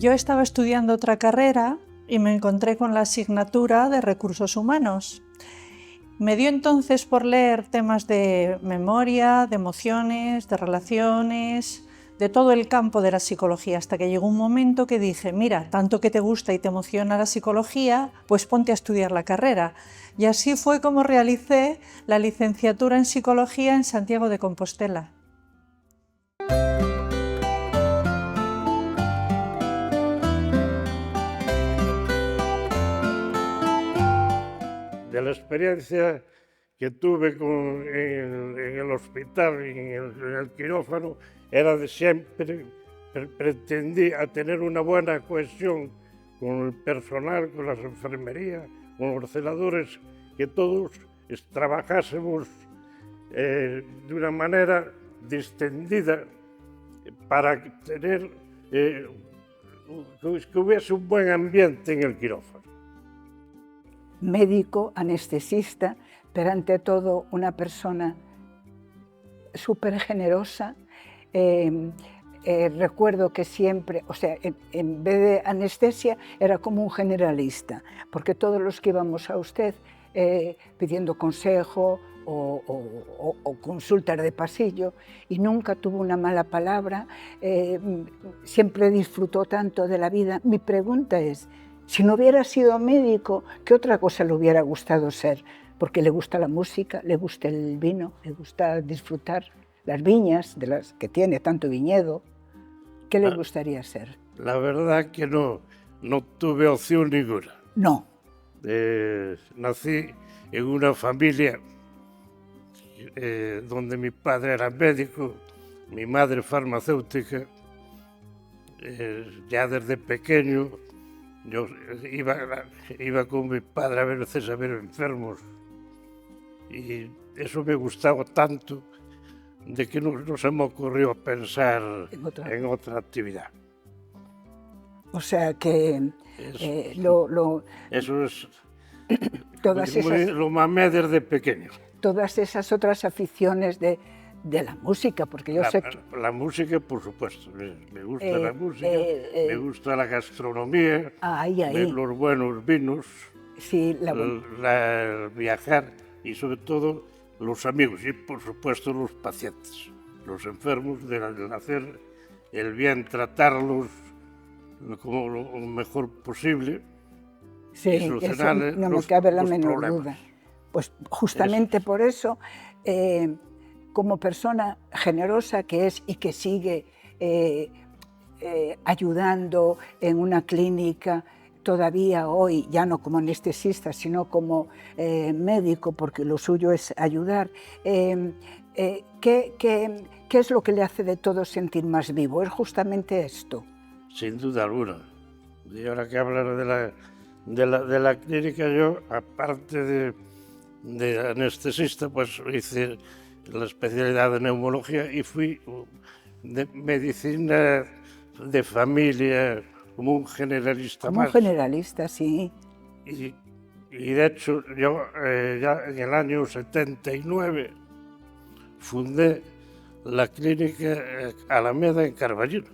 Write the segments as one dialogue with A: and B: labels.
A: yo estaba estudiando otra carrera y me encontré con la asignatura de Recursos Humanos. Me dio entonces por leer temas de memoria, de emociones, de relaciones, de todo el campo de la psicología, hasta que llegó un momento que dije, mira, tanto que te gusta y te emociona la psicología, pues ponte a estudiar la carrera. Y así fue como realicé la licenciatura en psicología en Santiago de Compostela.
B: De la experiencia que tuve en el hospital y en el quirófano, era de siempre, pretendía tener una buena cohesión con el personal, con las enfermerías, con los celadores, que todos trabajásemos de una manera distendida para tener que hubiese un buen ambiente en el quirófano.
C: Médico, anestesista, pero ante todo una persona súper generosa. Recuerdo que siempre, o sea, en vez de anestesia, era como un generalista, porque todos los que íbamos a usted pidiendo consejo o consultas de pasillo, y nunca tuvo una mala palabra, siempre disfrutó tanto de la vida. Mi pregunta es, si no hubiera sido médico, ¿qué otra cosa le hubiera gustado ser? Porque le gusta la música, le gusta el vino, le gusta disfrutar las viñas, de las que tiene tanto viñedo. ¿Qué le gustaría ser?
B: La verdad que no tuve opción ninguna.
C: No.
B: Nací en una familia donde mi padre era médico, mi madre farmacéutica. Ya desde pequeño yo iba con mi padre a veces a ver enfermos, y eso me gustaba tanto de que no se me ocurrió pensar en otra actividad.
C: O sea que
B: eso es
C: todas
B: lo mamé desde pequeño.
C: Todas esas otras aficiones de la música, porque yo sé que...
B: La música, por supuesto, me gusta la música, me gusta la gastronomía, los buenos vinos,
C: sí,
B: el viajar y sobre todo los amigos y por supuesto los pacientes, los enfermos, de hacer el bien, tratarlos como lo mejor posible.
C: Sí, eso no me cabe la menor duda. Pues justamente por eso, como persona generosa que es y que sigue ayudando en una clínica todavía hoy, ya no como anestesista, sino como médico, porque lo suyo es ayudar, ¿qué es lo que le hace de todo sentir más vivo? Es justamente esto.
B: Sin duda alguna. Y ahora que hablar de la clínica, yo, aparte de anestesista, pues hice la especialidad de neumología y fui de medicina de familia, como un generalista
C: como
B: más.
C: Un generalista, sí.
B: Y de hecho, yo ya en el año 79 fundé la clínica Alameda en Carballino.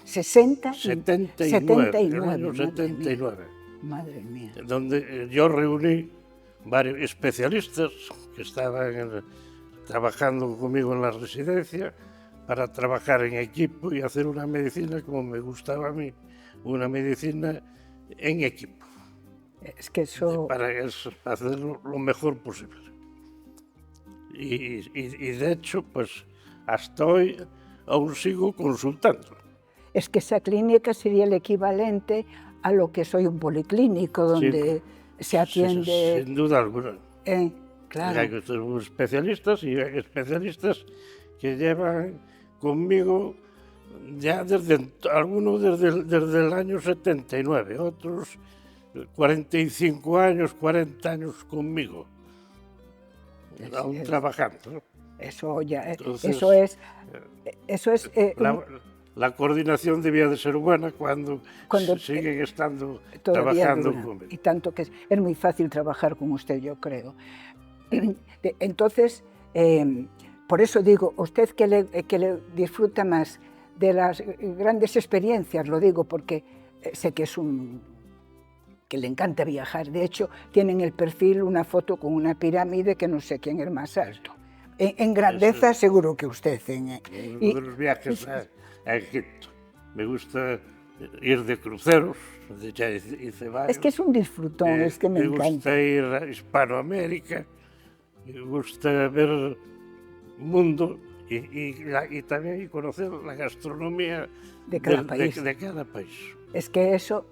C: 79.
B: En el año 79.
C: Madre mía.
B: Donde yo reuní varios especialistas que estaban trabajando conmigo en la residencia para trabajar en equipo y hacer una medicina como me gustaba a mí, una medicina en equipo.
C: Es que eso...
B: Para hacerlo lo mejor posible. Y de hecho, pues hasta hoy aún sigo consultando.
C: Es que esa clínica sería el equivalente a lo que soy un policlínico, donde se atiende...
B: Sin duda alguna.
C: Claro.
B: Hay especialistas y hay especialistas que llevan conmigo ya algunos desde el año 79, otros 45 años, 40 años conmigo, aún trabajando.
C: Eso ya,
B: Entonces,
C: eso es
B: la coordinación debía de ser buena cuando siguen estando trabajando conmigo.
C: Y tanto que es muy fácil trabajar con usted, yo creo. Entonces, por eso digo, usted que le disfruta más de las grandes experiencias, lo digo porque sé que que le encanta viajar. De hecho, tiene en el perfil una foto con una pirámide que no sé quién es más alto. En grandeza seguro que usted.
B: Uno de los viajes a Egipto. Me gusta ir de cruceros, ya hice varios.
C: Es que es un disfrutón, es que me encanta.
B: Me gusta ir a Hispanoamérica, me gusta ver el mundo y también conocer la gastronomía
C: de cada país.
B: De cada país.
C: Es que eso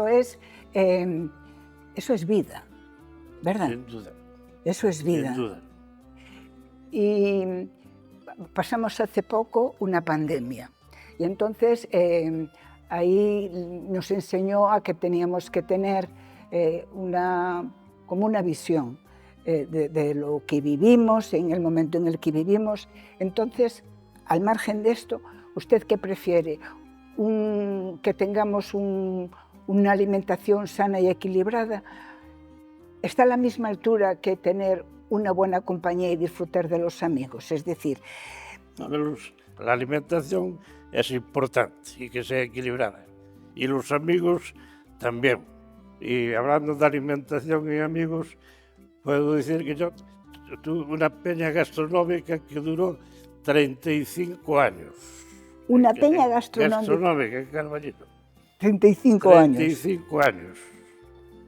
C: es vida, ¿verdad?
B: Sin duda.
C: Eso es vida.
B: Sin duda.
C: Y pasamos hace poco una pandemia y entonces ahí nos enseñó a que teníamos que tener como una visión de lo que vivimos, en el momento en el que vivimos. Entonces, al margen de esto, ¿usted qué prefiere? Que tengamos una alimentación sana y equilibrada. ¿Está a la misma altura que tener una buena compañía y disfrutar de los amigos? Es decir,
B: la alimentación es importante y que sea equilibrada. Y los amigos también. Y hablando de alimentación y amigos, puedo decir que yo tuve una peña gastronómica que duró 35 años.
C: ¿Una peña gastronómica?
B: Gastronómica en Carballino.
C: 35 años.
B: 35 años.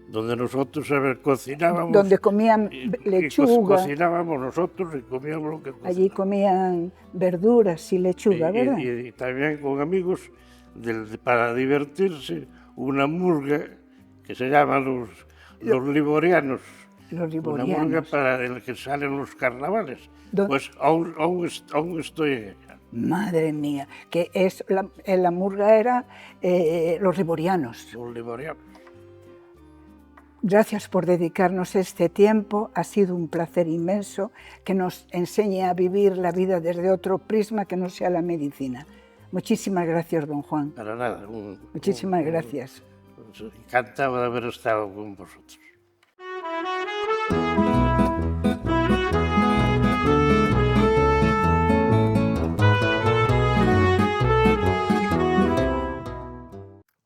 B: Donde nosotros cocinábamos.
C: Donde comían lechuga.
B: Cocinábamos nosotros y comíamos lo que cocinábamos.
C: Allí comían verduras y lechuga, ¿verdad?
B: Y también con amigos, para divertirse, una murga que se llama los liborianos.
C: Los liborianos.
B: Una murga para el que salen los carnavales. Pues aún estoy en ella.
C: Madre mía, que la murga era los liborianos.
B: Los liborianos.
C: Gracias por dedicarnos este tiempo. Ha sido un placer inmenso que nos enseñe a vivir la vida desde otro prisma que no sea la medicina. Muchísimas gracias, don Juan.
B: Para nada.
C: Muchísimas gracias.
B: Encantado de haber estado con vosotros.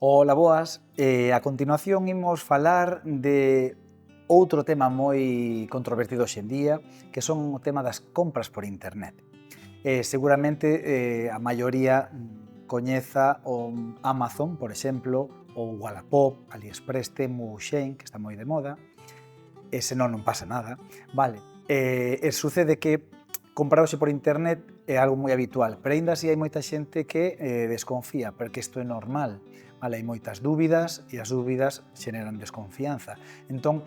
D: Ola, boas. A continuación imos falar de outro tema moi controvertido hoxe en día, que son o tema das compras por internet. Seguramente a maioría coñeza o Amazon, por exemplo, ou Wallapop, AliExpress, Temu, Shein, que está moi de moda. Senón non pasa nada. Vale. Sucede que comprar hoxe por internet é algo moi habitual, pero aínda así hai moita xente que desconfía, porque isto é normal. Vale, hai moitas dúbidas e as dúbidas xeneran desconfianza. Entón,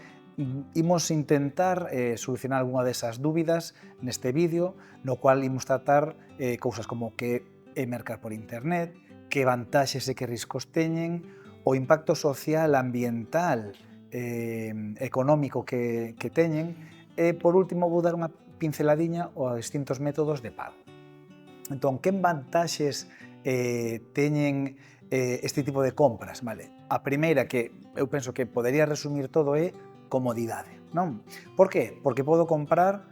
D: imos intentar solucionar algunha desas dúbidas neste vídeo, no cual imos tratar cousas como que é mercar por internet, que vantaxes e que riscos teñen, o impacto social, ambiental, económico que teñen, e, por último, vou dar unha pinceladiña aos distintos métodos de pago. Entón, que vantaxes teñen este tipo de compras? Vale. A primeira, que eu penso que podería resumir todo, é comodidade, non? Por qué? Porque podo comprar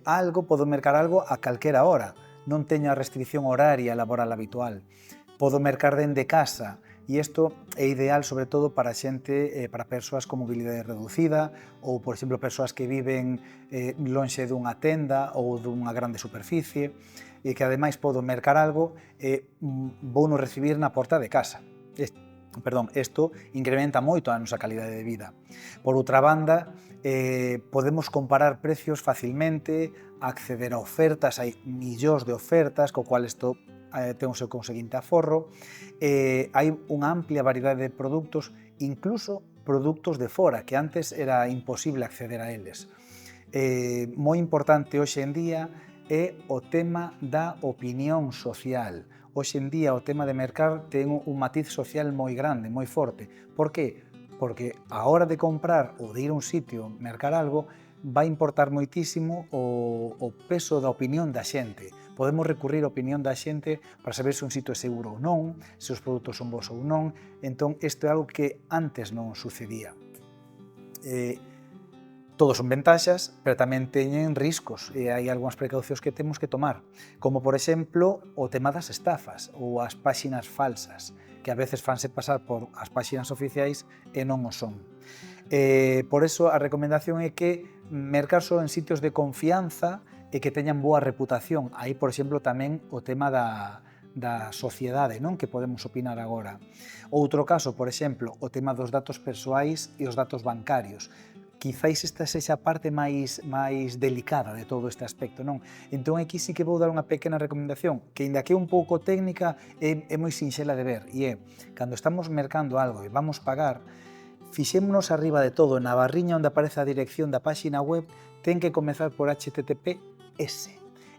D: algo, podo mercar algo a calquera hora, non teño a restricción horaria laboral habitual, podo mercar dende casa, e isto é ideal sobre todo para xente, para persoas con mobilidade reducida ou, por exemplo, persoas que viven lonxe dunha tenda ou dunha grande superficie e que ademais podo mercar algo e vouno recibir na porta de casa. Isto incrementa moito a nosa calidade de vida. Por outra banda, podemos comparar precios facilmente, acceder a ofertas, hai millóns de ofertas, co cual isto ten o seu conseguinte aforro. Hai unha amplia variedade de produtos, incluso produtos de fora, que antes era imposible acceder a eles. Moi importante hoxe en día é o tema da opinión social. Hoxe en día o tema de mercar ten un matiz social moi grande, moi forte. Por qué? Porque a hora de comprar ou de ir a un sitio, mercar algo, vai importar moitísimo o peso da opinión da xente. Podemos recurrir á opinión da xente para saber se un sitio é seguro ou non, se os produtos son bons ou non. Entón, isto é algo que antes non sucedía. Todos son ventaxas, pero tamén teñen riscos e hai algunhas precaucións que temos que tomar, como, por exemplo, o tema das estafas ou as páxinas falsas. que a veces fanse pasar por as páxinas oficiais e non o son. Por eso a recomendación é que mercar só en sitios de confianza e que teñan boa reputación. Aí, por exemplo, tamén o tema da sociedade, non? Que podemos opinar agora. Outro caso, por exemplo, o tema dos datos persoais e os datos bancarios. Quizáis esta sexa a parte máis delicada de todo este aspecto, non? Entón, aquí sí que vou dar unha pequena recomendación, que ainda que é un pouco técnica, é moi sinxela de ver, e é, cando estamos mercando algo e vamos pagar, fixémonos arriba de todo, na barriña onde aparece a dirección da páxina web, ten que comezar por HTTPS,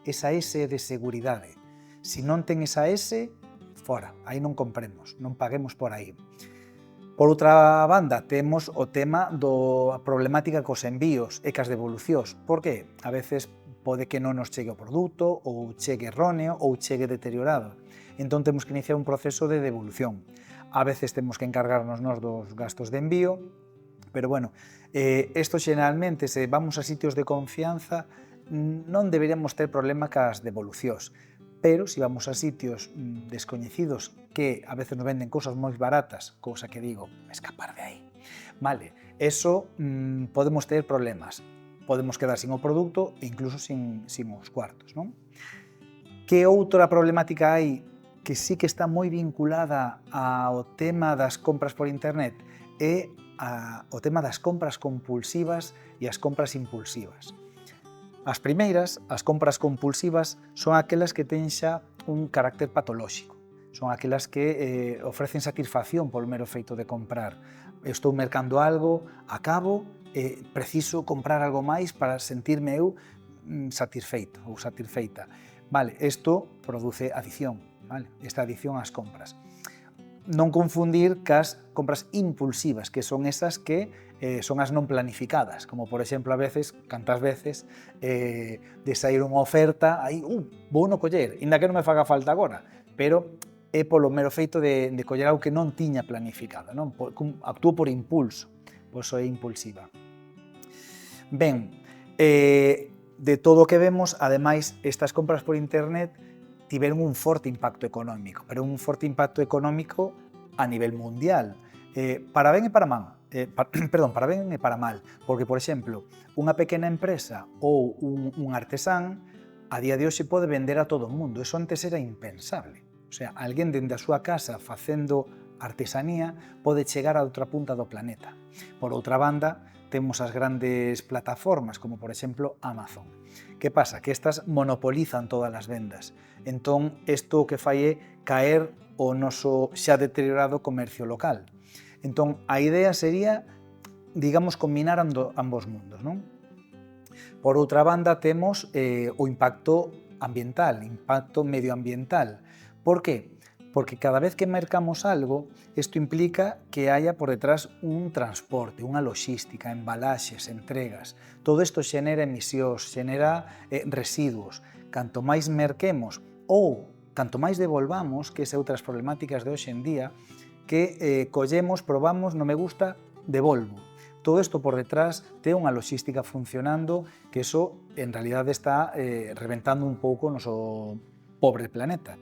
D: esa S de seguridade. Se non ten esa S, fora, aí non compremos, non paguemos por aí. Por outra banda, temos o tema da problemática cos envíos e cas devolucións. Por que? A veces pode que non nos chegue o produto, ou chegue erróneo, ou chegue deteriorado. Entón temos que iniciar un proceso de devolución. A veces temos que encargarnos nós dos gastos de envío, pero bueno, isto xeneralmente, se vamos a sitios de confianza, non deberíamos ter problema cas devolucións. Pero se vamos a sitios descoñecidos que a veces nos venden cousas moi baratas, cousa que digo, escapar de aí, vale, eso podemos ter problemas, podemos quedar sin o produto e incluso sin os cuartos, non? Que outra problemática hai que sí que está moi vinculada ao tema das compras por internet é o tema das compras compulsivas e as compras impulsivas. As primeiras, as compras compulsivas, son aquelas que ten xa un carácter patolóxico. Son aquelas que ofrecen satisfacción polo mero feito de comprar. Estou mercando algo, acabo, preciso comprar algo máis para sentirme eu satisfeito ou satisfeita. Vale, isto produce adicción, vale? Esta adicción ás compras. Non confundir cas compras impulsivas, que son esas que son as non planificadas, como por exemplo a veces, cantas veces, de sair unha oferta, aí, vou no coller, inda que non me faga falta agora, pero é polo mero feito de coller algo que non tiña planificado, non? Actúo por impulso, por iso é impulsiva. Ben, de todo o que vemos, ademais, estas compras por internet tiveron un forte impacto económico, pero un forte impacto económico a nivel mundial, para ben e para mal. Para ben e para mal, porque, por exemplo, unha pequena empresa ou un artesán a día de hoxe pode vender a todo o mundo, eso antes era impensable. O sea, alguén dende a súa casa facendo artesanía pode chegar a outra punta do planeta. Por outra banda, temos as grandes plataformas, como por exemplo Amazon. Que pasa? Que estas monopolizan todas as vendas. Entón, isto o que fai é caer o noso xa deteriorado comercio local. Entón, a idea sería, digamos, combinar ambos mundos, non? Por outra banda, temos o impacto ambiental, impacto medioambiental. Por qué? Porque cada vez que mercamos algo, isto implica que haya por detrás un transporte, unha logística, embalaxes, entregas. Todo isto xenera emisións, xenera residuos. Canto máis merquemos ou canto máis devolvamos, que é outras problemáticas de hoxe en día, que collemos, probamos, non me gusta, devolvo. Todo isto por detrás ten unha logística funcionando que eso en realidade está reventando un pouco o noso pobre planeta.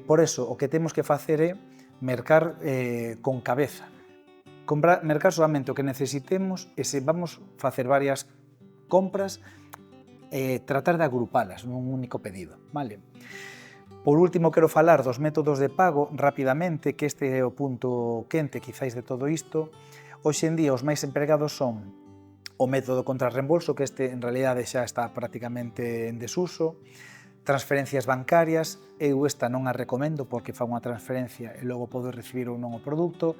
D: Por eso, o que temos que facer é mercar con cabeza. Mercar solamente o que necesitemos e se vamos facer varias compras, tratar de agrupalas nun único pedido, vale? Por último, quero falar dos métodos de pago rapidamente, que este é o punto quente, quizáis, de todo isto. Hoxe en día os máis empregados son o método contra reembolso, que este en realidade xa está prácticamente en desuso, transferencias bancarias, eu esta non a recomendo porque fa unha transferencia e logo podo recibir ou non o produto,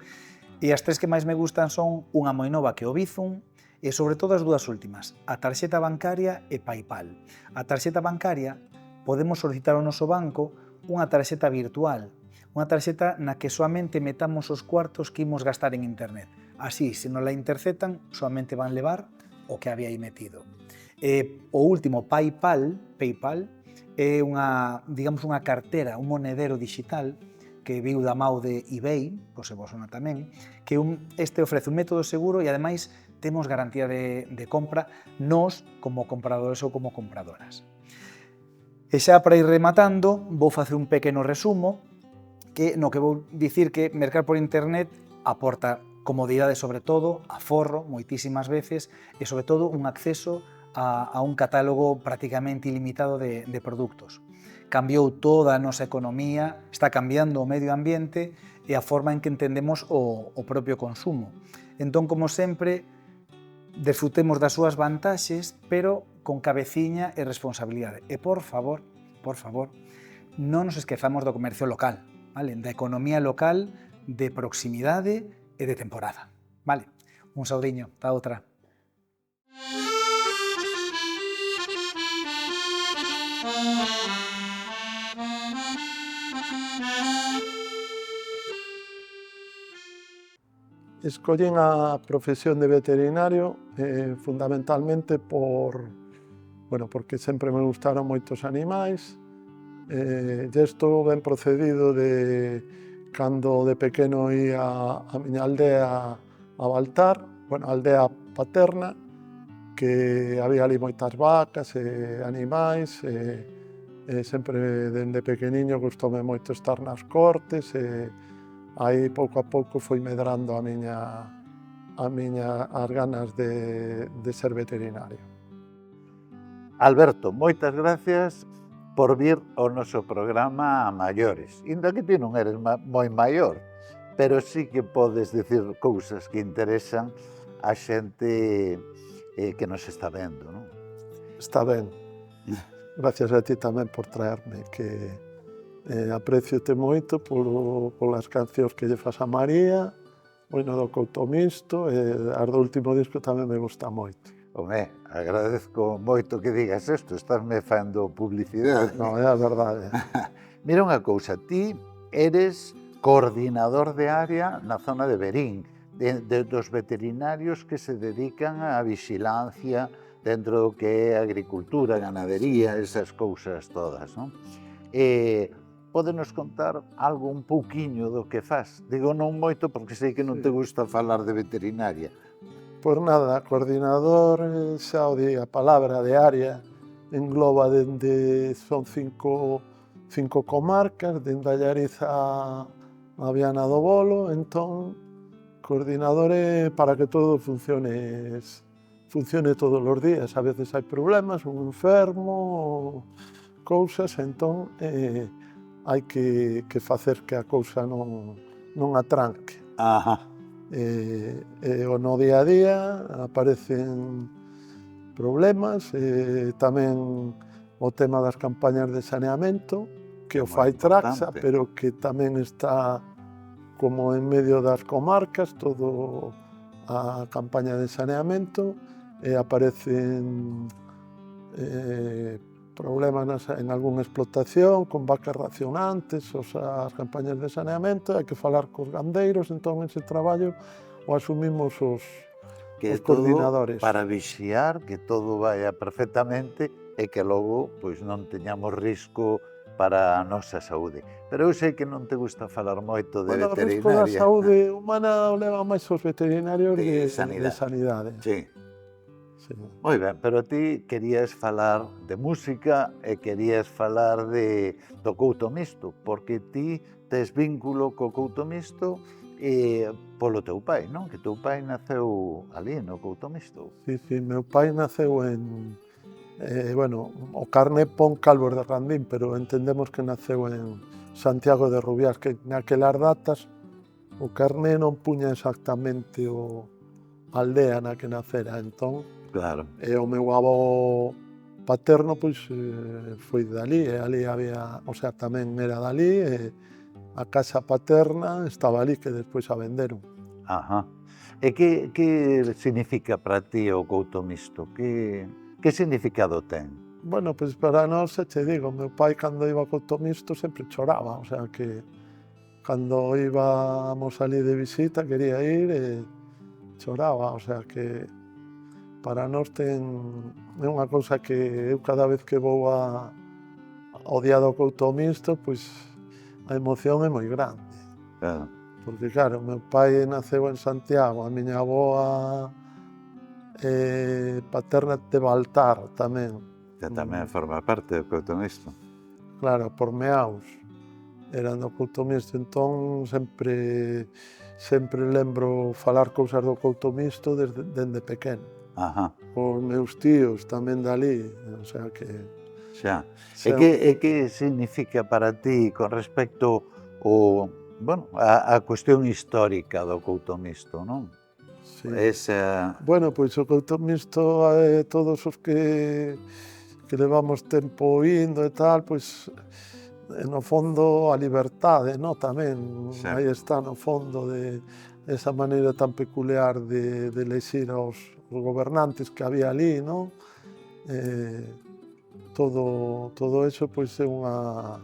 D: e as tres que máis me gustan son unha moi nova que é o Bizum, e sobre todo as dúas últimas, a tarxeta bancaria e PayPal. A tarxeta bancaria podemos solicitar ao noso banco unha tarxeta virtual, unha tarxeta na que soamente metamos os cuartos que imos gastar en internet. Así, se non la interceptan, soamente van levar o que había aí metido. O último, PayPal, é unha, digamos, unha cartera, un monedero digital que viu da mau de eBay, pois se vos sona tamén, que este ofrece un método seguro e ademais temos garantía de compra nos como compradores ou como compradoras. E xa para ir rematando, vou facer un pequeno resumo, no que vou dicir que mercar por internet aporta comodidade sobre todo, aforro moitísimas veces e sobre todo un acceso a un catálogo prácticamente ilimitado de produtos. Cambiou toda a nosa economía, está cambiando o medio ambiente e a forma en que entendemos o propio consumo. Entón, como sempre, desfrutemos das súas vantaxes, pero con cabeciña e responsabilidade. E, por favor, non nos esquezamos do comercio local, vale? Da economía local, de proximidade e de temporada. Vale? Un saudiño, ata outra.
E: Escollín a profesión de veterinario fundamentalmente porque sempre me gustaron moitos animais. E isto ben procedido de cando de pequeno ia a miña aldea a Baltar, a aldea paterna, que había ali moitas vacas e animais, e sempre dende pequeniño gustoume moito estar nas cortes, e aí pouco a pouco foi medrando as ganas de ser veterinario.
F: Alberto, moitas gracias por vir ao noso programa a maiores. Inda que ti non eres moi maior, pero sí que podes dicir cousas que interesan a xente que nos está vendo, non?
E: Está ben. Gracias a ti tamén por traerme, que apreciote moito polas cancións que lle fas a María, no do Couto Misto, e as do último disco tamén me gusta moito.
F: Home, agradezco moito que digas isto, estásme fando publicidade.
E: Non, é a verdade.
F: Mira unha cousa, ti eres coordinador de área na zona de Verín, dos veterinarios que se dedican á vixilancia dentro do que é agricultura, ganadería, esas cousas todas, non? Pódenos contar algo un pouquiño do que faz? Digo non moito porque sei que non te gusta falar de veterinaria.
E: Pois nada, coordinador, xa o di a palabra de área, engloba son 5 comarcas, dende Allariz a Viana do Bolo, entón, coordinador é para que todo funcione todos os días. A veces hai problemas, un enfermo, cousas, entón hai que facer que a cousa non atranque.
F: Ajá.
E: No día a día aparecen problemas, tamén o tema das campañas de saneamento, que o fai Traxa, pero que tamén está como en medio das comarcas, todo a campaña de saneamento, e aparecen problemas en algunha explotación, con vacas racionantes, as campañas de saneamento, hai que falar cos gandeiros, entón ese traballo o asumimos os coordinadores.
F: Para vixiar que todo vaya perfectamente e que logo non teñamos risco para a nosa saúde. Pero eu sei que non te gusta falar moito de veterinaria.
E: O risco da saúde humana o leva máis os veterinarios de sanidade.
F: Sí. Moi ben, pero ti querías falar de música e querías falar do Couto Misto, porque ti tes vínculo co Couto Misto polo teu pai, non? Que teu pai naceu ali, no Couto Misto.
E: Sí, meu pai naceu o carné pon Calvos de Randín, pero entendemos que naceu en Santiago de Rubiás, que naquelas datas o carné non puña exactamente a aldea na que nacera, entón.
F: Claro.
E: E o meu avó paterno foi dali, e ali había, tamén era dali, e a casa paterna estaba ali, que despois a venderon.
F: Ajá. E que significa para ti o Couto Misto? Que significado ten?
E: Para nós, te digo, meu pai cando iba ao Couto Misto sempre choraba, que cando íbamos ali de visita quería ir e choraba, que para nós é unha cousa que eu cada vez que vou ao día do Couto Misto, a emoción é moi grande.
F: Claro.
E: Porque, claro, meu pai naceu en Santiago, a miña avoa paterna de Baltar tamén.
F: Que tamén forma parte do Couto Misto.
E: Claro, por Meaus. eran do couto mixto, entón sempre lembro falar cousas do couto mixto dende pequeno.
F: Ajá,
E: Os meus tíos tamén dali, o sea que...
F: xa.
E: xa-
F: E que significa para ti con respecto a cuestión histórica do couto mixto, non?
E: sí.
F: Esa...
E: Bueno, pois o couto mixto, todos os que levamos tempo indo e tal, pois no fondo a liberdade, no? Tamén,
F: Sí.
E: aí está no fondo de esa maneira tan peculiar de elexir aos gobernantes que había ali, non? Todo eso pois é unha,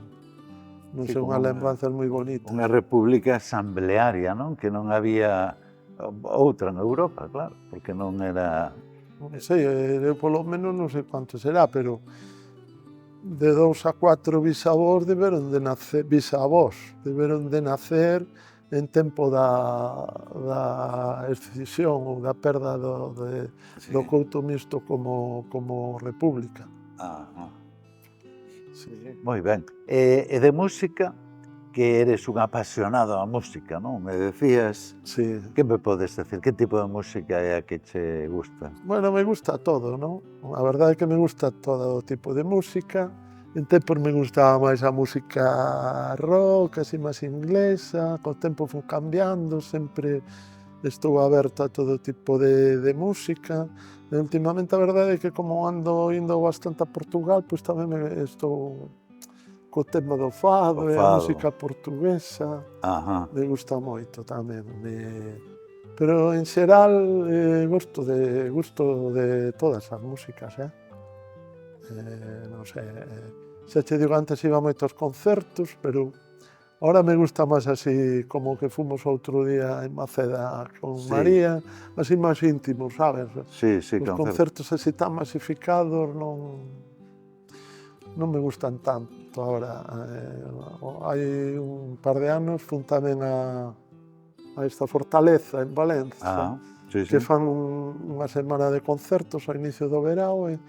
E: non
F: Sí,
E: sei, unha
F: como
E: lembranza moi bonita.
F: unha república asamblearia, non? Que non había outra en Europa, claro, porque non era...
E: Non sei, eu polo menos non sei quanto será, pero de 2 a 4 bisavós deberon de nacer, en tempo da escisión ou da perda do couto mixto como república.
F: Ajá.
E: Sí.
F: Moi ben. E de música, que eres un apasionado da música, non? Me decías...
E: Sí.
F: Que me podes decir? Que tipo de música é a que che gusta?
E: Bueno, me gusta todo, non? A verdade é que me gusta todo o tipo de música. En tempos me gustaba máis a música rock, así máis inglesa, co tempo foi cambiando, sempre estou aberto a todo tipo de música. E últimamente a verdade é que como ando indo bastante a Portugal, pois tamén estou co tema do fado e a música portuguesa.
F: Ajá.
E: Me gusta moito tamén. Pero en xeral gusto de todas as músicas, non sei, xa che digo, antes iba a moitos concertos, pero ahora me gusta máis así como que fomos outro día en Maceda con
F: Sí.
E: María, así máis íntimos, sabes?
F: Sí,
E: Os concertos así tan masificados non me gustan tanto ahora. Hai un par de anos fun tamén a esta Fortaleza en Valencia,
F: sí,
E: que fan unha semana de concertos ao inicio do verao e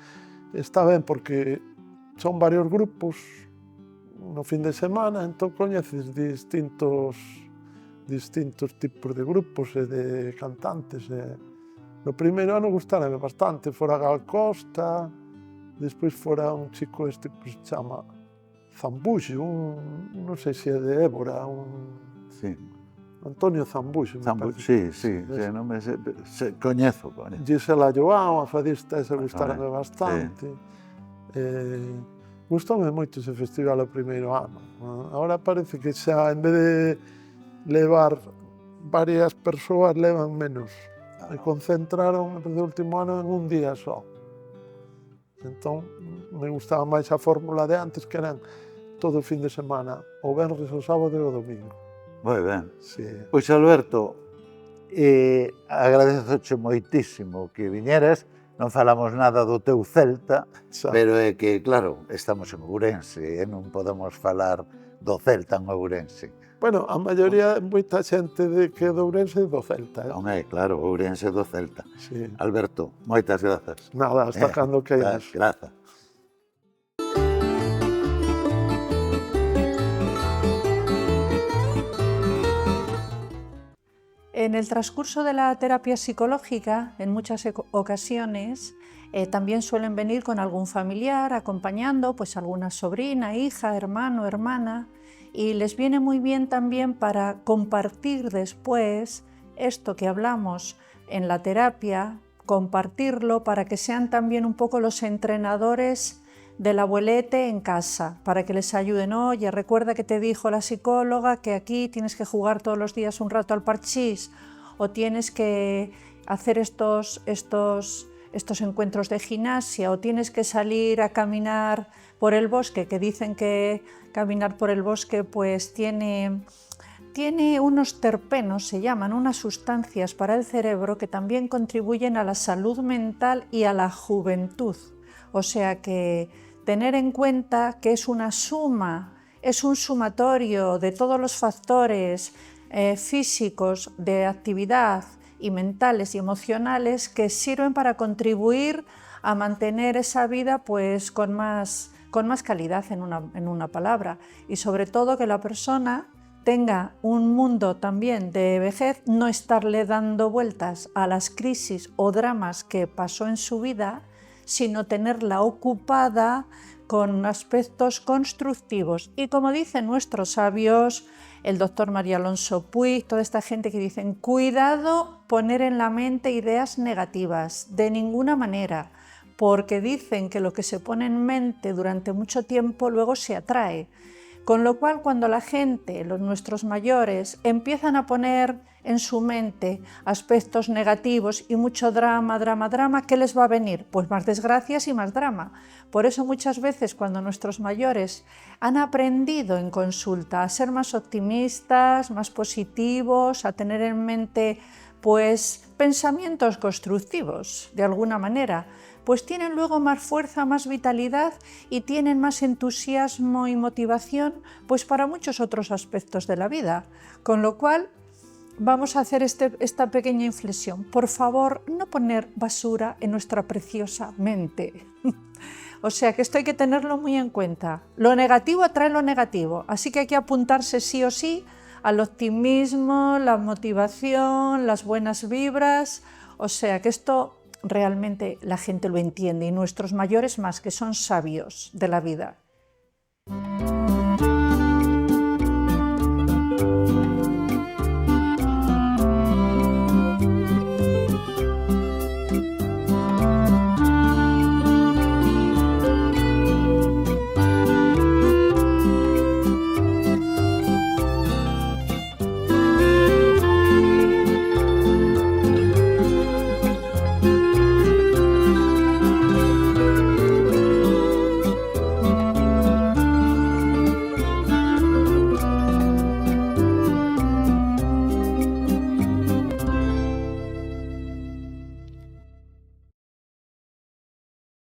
E: está ben porque son varios grupos no fin de semana, entón coñeces distintos tipos de grupos e de cantantes. No primeiro ano gustárame bastante, fora Gal Costa, despois fora un chico este que se chama Zambuxo, non sei se é de Évora,
F: Sí.
E: Antonio Zambuxo, me parece.
F: Sí, non me coñezo.
E: Gisela Joao, a fadista esa, gustárame bastante. Gustoume moito ese festival o primeiro ano. Agora parece que xa, en vez de levar varias persoas, levan menos. E concentraron, no último ano, en un día só. Entón, me gustaba máis a fórmula de antes, que eran todo o fin de semana, o venres, o sábado e o domingo.
F: Moi ben.
E: Sí.
F: Pois, Alberto, agradezoche moitísimo que viñeras. Non falamos nada do teu Celta, pero é que, claro, estamos en Ourense e non podemos falar do Celta en Ourense.
E: Bueno, a maioría, moita xente que é de Ourense é do Celta.
F: Non é, claro, Ourense do Celta.
E: Sí.
F: Alberto, moitas grazas.
E: Nada, hasta cando queiras.
F: Grazas.
A: En el transcurso de la terapia psicológica, en muchas ocasiones, también suelen venir con algún familiar acompañando, pues alguna sobrina, hija, hermano, hermana, y les viene muy bien también para compartir después esto que hablamos en la terapia, compartirlo para que sean también un poco los entrenadores del abuelete en casa, para que les ayuden. Oye, recuerda que te dijo la psicóloga que aquí tienes que jugar todos los días un rato al parchís, o tienes que hacer estos encuentros de gimnasia, o tienes que salir a caminar por el bosque, que dicen que caminar por el bosque pues tiene unos terpenos, se llaman, unas sustancias para el cerebro que también contribuyen a la salud mental y a la juventud. O sea que tener en cuenta que es una suma, es un sumatorio de todos los factores físicos, de actividad y mentales y emocionales que sirven para contribuir a mantener esa vida pues con más con más calidad en una palabra, y sobre todo que la persona tenga un mundo también de vejez, no estarle dando vueltas a las crisis o dramas que pasó en su vida, sino tenerla ocupada con aspectos constructivos. Y como dicen nuestros sabios, el doctor María Alonso Puig, toda esta gente que dicen, cuidado poner en la mente ideas negativas, de ninguna manera, porque dicen que lo que se pone en mente durante mucho tiempo luego se atrae. Con lo cual, cuando la gente, nuestros mayores, empiezan a poner en su mente aspectos negativos y mucho drama, ¿qué les va a venir? Pues más desgracias y más drama. Por eso muchas veces cuando nuestros mayores han aprendido en consulta a ser más optimistas, más positivos, a tener en mente pues pensamientos constructivos de alguna manera, pues tienen luego más fuerza, más vitalidad y tienen más entusiasmo y motivación pues para muchos otros aspectos de la vida. Con lo cual vamos a hacer esta pequeña inflexión. Por favor, no poner basura en nuestra preciosa mente. O sea que esto hay que tenerlo muy en cuenta. Lo negativo atrae lo negativo, así que hay que apuntarse sí o sí al optimismo, la motivación, las buenas vibras. O sea que esto realmente la gente lo entiende, y nuestros mayores más, que son sabios de la vida.